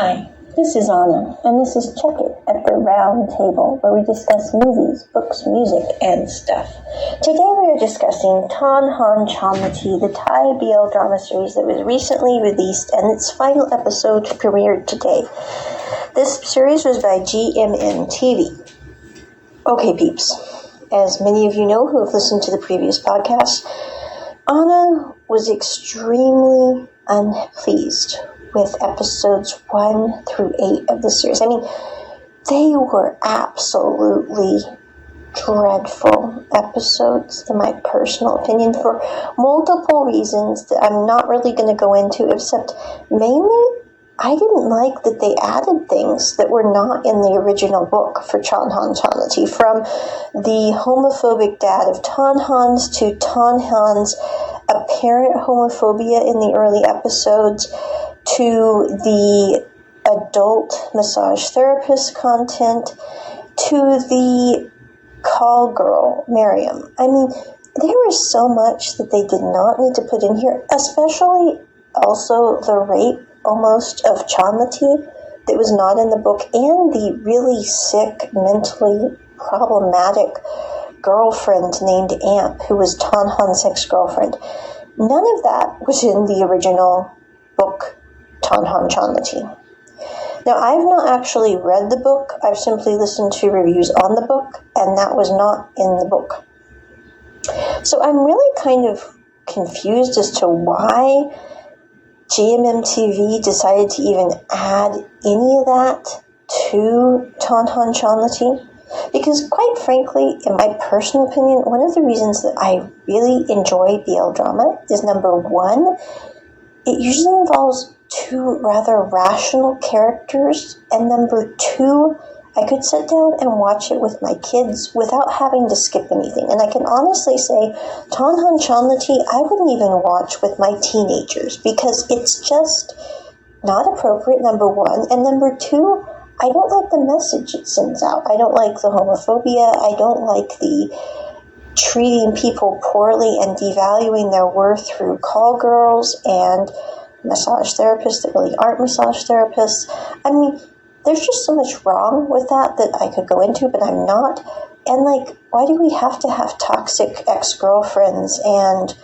Hi, this is Anna, and this is Check It at the Round Table, where we discuss movies, books, music, and stuff. Today we are discussing Tonhon, Chonlatee, the Thai BL drama series that was recently released, and its final episode premiered today. This series was by GMM TV. Okay, peeps, as many of you know who have listened to the previous podcast, Anna was extremely unpleased with episodes 1 through 8 of the series. I mean, they were absolutely dreadful episodes, in my personal opinion, for multiple reasons that I'm not really going to go into, except mainly I didn't like that they added things that were not in the original book for Chonlatee, from the homophobic dad of Tonhon's to Tonhon's apparent homophobia in the early episodes, to the adult massage therapist content, to the call girl, Miriam. I mean, there was so much that they did not need to put in here, especially also the rape almost of Chonlatee that was not in the book, and the really sick, mentally problematic girlfriend named Amp, who was Tonhon's ex-girlfriend. None of that was in the original book, Tonhon Chonlatee. Now, I've not actually read the book. I've simply listened to reviews on the book, and that was not in the book. So I'm really kind of confused as to why GMM TV decided to even add any of that to Tonhon Chonlatee. Because, quite frankly, in my personal opinion, one of the reasons that I really enjoy BL drama is, number one, it usually involves two rather rational characters, and number two, I could sit down and watch it with my kids without having to skip anything. And I can honestly say, Tonhon Chonlatee, I wouldn't even watch with my teenagers, because it's just not appropriate, number one, and number two, I don't like the message it sends out. I don't like the homophobia. I don't like the treating people poorly and devaluing their worth through call girls and massage therapists that really aren't massage therapists. I mean, there's just so much wrong with that I could go into, but I'm not. And, why do we have to have toxic ex-girlfriends and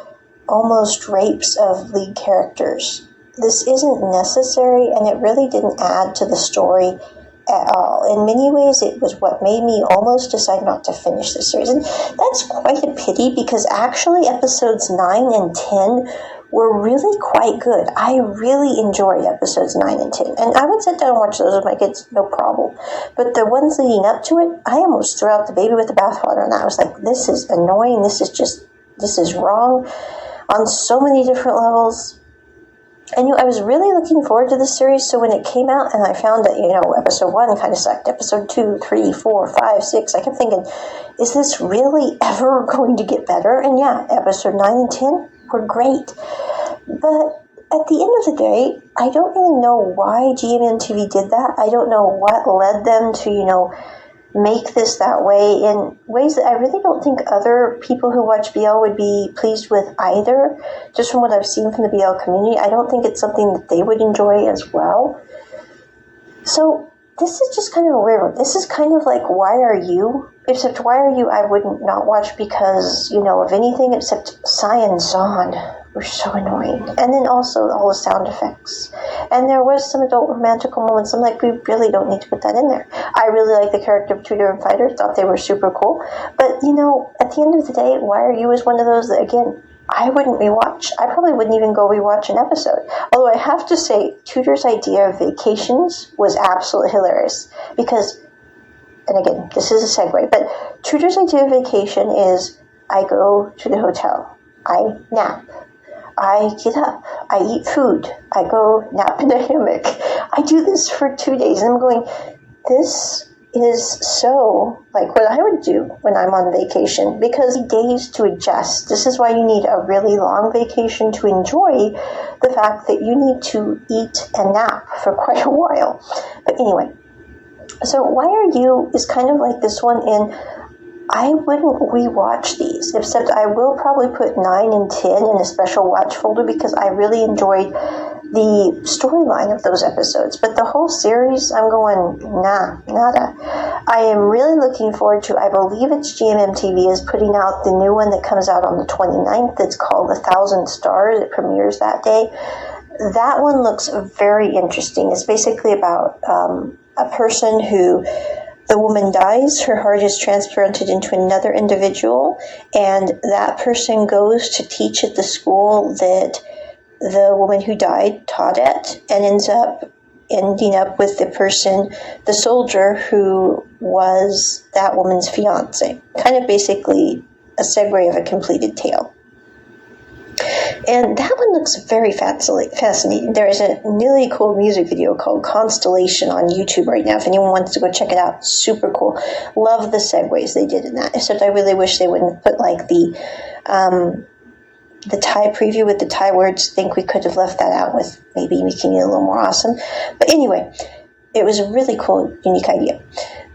almost rapes of lead characters? This isn't necessary, and it really didn't add to the story at all. In many ways, it was what made me almost decide not to finish this series. And that's quite a pity, because actually episodes 9 and 10 were really quite good. I really enjoyed episodes 9 and 10. And I would sit down and watch those with my kids, no problem. But the ones leading up to it, I almost threw out the baby with the bathwater. And I was like, this is annoying. This is wrong on so many different levels. And I was really looking forward to this series, so when it came out and I found that, episode 1 kind of sucked, episode 2, 3, 4, 5, 6, I kept thinking, is this really ever going to get better? And yeah, episode 9 and 10 were great. But at the end of the day, I don't really know why GMM TV did that. I don't know what led them to, make this that way in ways that I really don't think other people who watch BL would be pleased with either. Just from what I've seen from the BL community, I don't think it's something that they would enjoy as well. So this is just kind of a weird one. This is kind of like Why Are You? Except Why Are You I wouldn't not watch because, of anything except Sai and Zahn were so annoying. And then also all the sound effects. And there was some adult romantical moments. I'm like, we really don't need to put that in there. I really like the character of Tutor and Fighter. Thought they were super cool. But, at the end of the day, Why Are You is one of those that, again, I wouldn't rewatch. I probably wouldn't even go rewatch an episode. Although I have to say, Tutor's idea of vacations was absolutely hilarious. Because, and again, this is a segue, but Tutor's idea of vacation is, I go to the hotel, I nap, I get up, I eat food, I go nap in a hammock. I do this for 2 days, and I'm going, this is so like what I would do when I'm on vacation, because days to adjust. This is why you need a really long vacation to enjoy the fact that you need to eat and nap for quite a while. But anyway, so Why Are You is kind of like this one in, I wouldn't rewatch these, except I will probably put 9 and 10 in a special watch folder because I really enjoyed the storyline of those episodes. But the whole series, I'm going, nada. I am really looking forward to, I believe it's GMMTV is putting out the new one that comes out on the 29th. It's called 1,000 Stars. It premieres that day. That one looks very interesting. It's basically about a person who, the woman dies, her heart is transplanted into another individual, and that person goes to teach at the school that the woman who died taught at, and ends up ending up with the person, the soldier who was that woman's fiance. Kind of basically a segue of a completed tale. And that one looks very fascinating. There is a really cool music video called Constellation on YouTube right now. If anyone wants to go check it out, super cool. Love the segues they did in that. Except I really wish they wouldn't put like the Thai preview with the Thai words. I think we could have left that out with maybe making it a little more awesome. But anyway, it was a really cool, unique idea.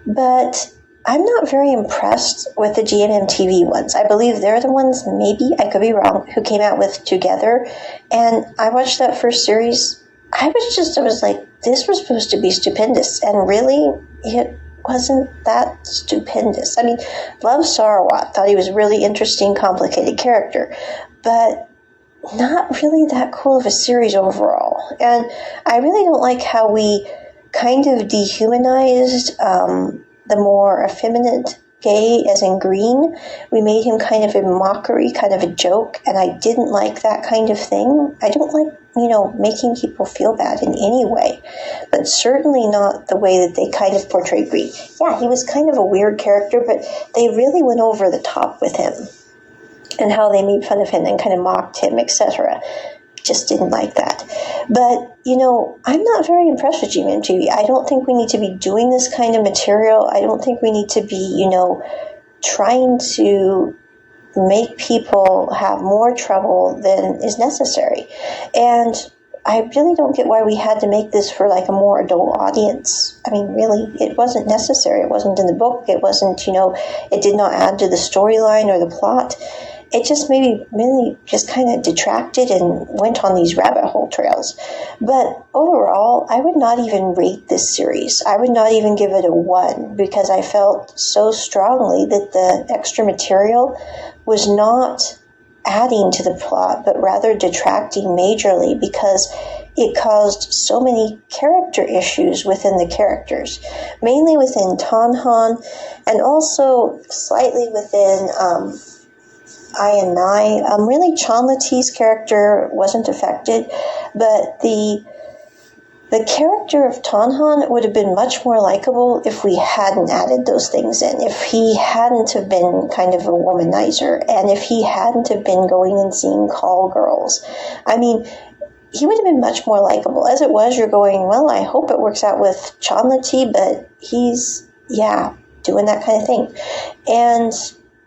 But I'm not very impressed with the GMMTV ones. I believe they're the ones, maybe, I could be wrong, who came out with Together. And I watched that first series. I was like, this was supposed to be stupendous. And really, it wasn't that stupendous. I mean, love Sarawat. Thought he was a really interesting, complicated character. But not really that cool of a series overall. And I really don't like how we kind of dehumanized the more effeminate gay, as in Green. We made him kind of a mockery, kind of a joke, and I didn't like that kind of thing. I don't like, making people feel bad in any way, but certainly not the way that they kind of portrayed Green. Yeah, he was kind of a weird character, but they really went over the top with him and how they made fun of him and kind of mocked him, etc. Just didn't like that. But, I'm not very impressed with GMMTV. I don't think we need to be doing this kind of material. I don't think we need to be, trying to make people have more trouble than is necessary. And I really don't get why we had to make this for like a more adult audience. I mean, really, it wasn't necessary. It wasn't in the book. It wasn't, it did not add to the storyline or the plot. It just maybe really just kind of detracted and went on these rabbit hole trails. But overall, I would not even rate this series. I would not even give it a 1 because I felt so strongly that the extra material was not adding to the plot, but rather detracting majorly because it caused so many character issues within the characters, mainly within Tonhon and also slightly within I and I. Really, Chonlatee's character wasn't affected, but the character of Tonhon would have been much more likable if we hadn't added those things in, if he hadn't have been kind of a womanizer, and if he hadn't have been going and seeing call girls. I mean, he would have been much more likable. As it was, you're going, well, I hope it works out with Chonlatee, but he's, doing that kind of thing. And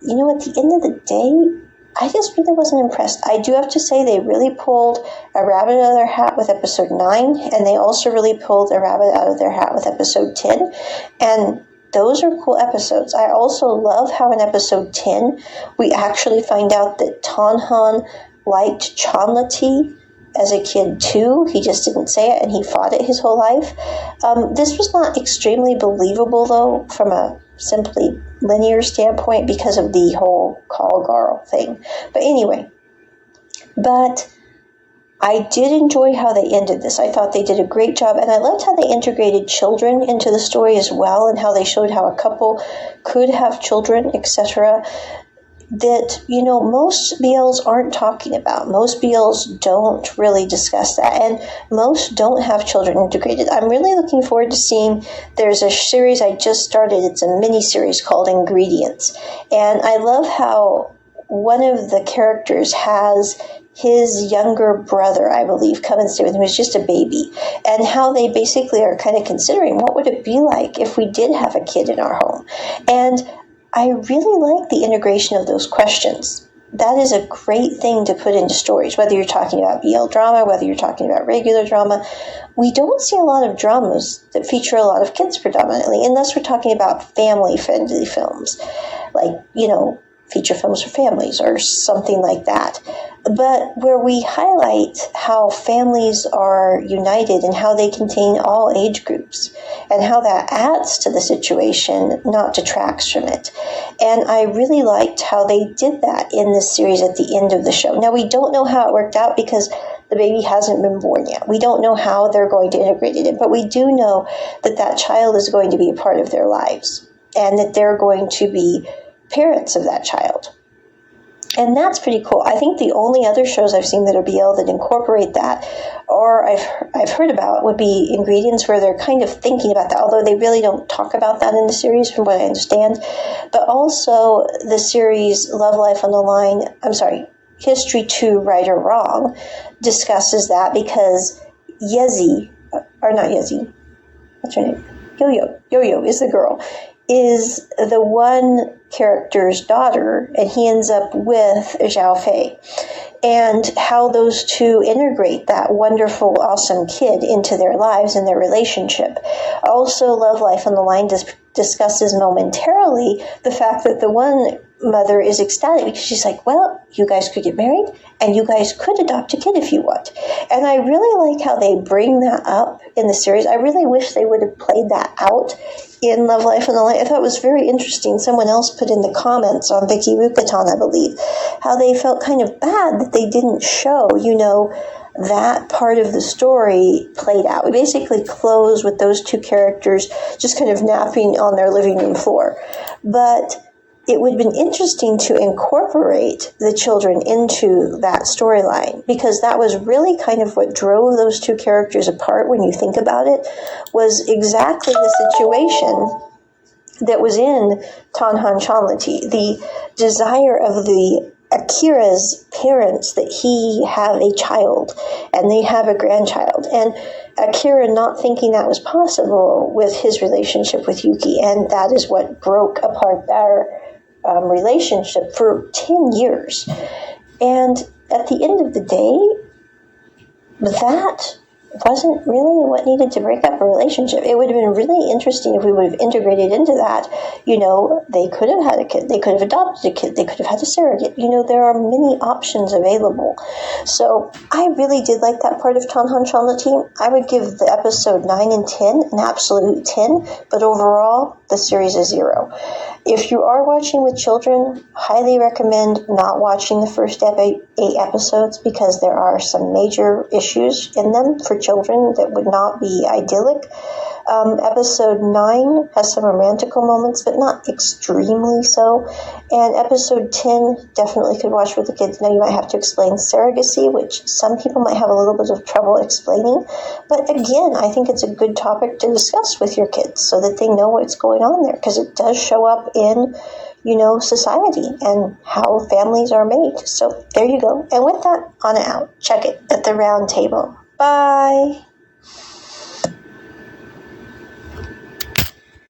at the end of the day, I just really wasn't impressed. I do have to say they really pulled a rabbit out of their hat with episode 9, and they also really pulled a rabbit out of their hat with episode 10. And those are cool episodes. I also love how in episode 10, we actually find out that Tonhon liked Chonlatee as a kid too. He just didn't say it, and he fought it his whole life. This was not extremely believable, though, from a simply linear standpoint because of the whole call girl thing. But anyway, I did enjoy how they ended this. I thought they did a great job, and I loved how they integrated children into the story as well, and how they showed how a couple could have children, etc. That, most BLs aren't talking about. Most BLs don't really discuss that, and most don't have children integrated. I'm really looking forward to seeing, there's a series I just started, it's a mini-series called Ingredients, and I love how one of the characters has his younger brother, I believe, come and stay with him, who's just a baby, and how they basically are kind of considering what would it be like if we did have a kid in our home. And I really like the integration of those questions. That is a great thing to put into stories, whether you're talking about BL drama, whether you're talking about regular drama. We don't see a lot of dramas that feature a lot of kids predominantly, unless we're talking about family-friendly films, like, feature films for families or something like that. But where we highlight how families are united and how they contain all age groups and how that adds to the situation, not detracts from it. And I really liked how they did that in this series at the end of the show. Now, we don't know how it worked out because the baby hasn't been born yet. We don't know how they're going to integrate it in, but we do know that that child is going to be a part of their lives and that they're going to be parents of that child. And that's pretty cool. I think the only other shows I've seen that are BL that incorporate that, or I've heard about, would be Ingredients, where they're kind of thinking about that, although they really don't talk about that in the series from what I understand. But also the series Love Life on the Line, History 2, Right or Wrong, discusses that because what's her name? Yo-Yo is the girl, is the one character's daughter, and he ends up with Zhao Fei, and how those two integrate that wonderful, awesome kid into their lives and their relationship. Also, Love Life on the Line discusses momentarily the fact that the one mother is ecstatic because she's like, well, you guys could get married and you guys could adopt a kid if you want. And I really like how they bring that up in the series. I really wish they would have played that out in Love Life on the Line. I thought it was very interesting. Someone else put in the comments on Vicky Rukaton, I believe, how they felt kind of bad that they didn't show, that part of the story played out. We basically close with those two characters just kind of napping on their living room floor. But it would have been interesting to incorporate the children into that storyline, because that was really kind of what drove those two characters apart when you think about it, was exactly the situation that was in Tonhon Chonlatee, the desire of Akira's parents that he have a child and they have a grandchild, and Akira not thinking that was possible with his relationship with Yuki, and that is what broke apart their relationship for 10 years. And at the end of the day, that wasn't really what needed to break up a relationship. It would have been really interesting if we would have integrated into that. They could have had a kid, they could have adopted a kid, they could have had a surrogate. There are many options available. So I really did like that part of Tonhon Chonlatee. I would give the episode 9 and 10 an absolute 10, but overall, the series is 0. If you are watching with children, highly recommend not watching the first 8 episodes, because there are some major issues in them for children that would not be idyllic. Episode 9 has some romantical moments, but not extremely so. And episode 10 definitely could watch with the kids. Now, you might have to explain surrogacy, which some people might have a little bit of trouble explaining. But again, I think it's a good topic to discuss with your kids so that they know what's going on there, because it does show up in society and how families are made. So there you go. And with that, on and out. Check it at the round table. Bye.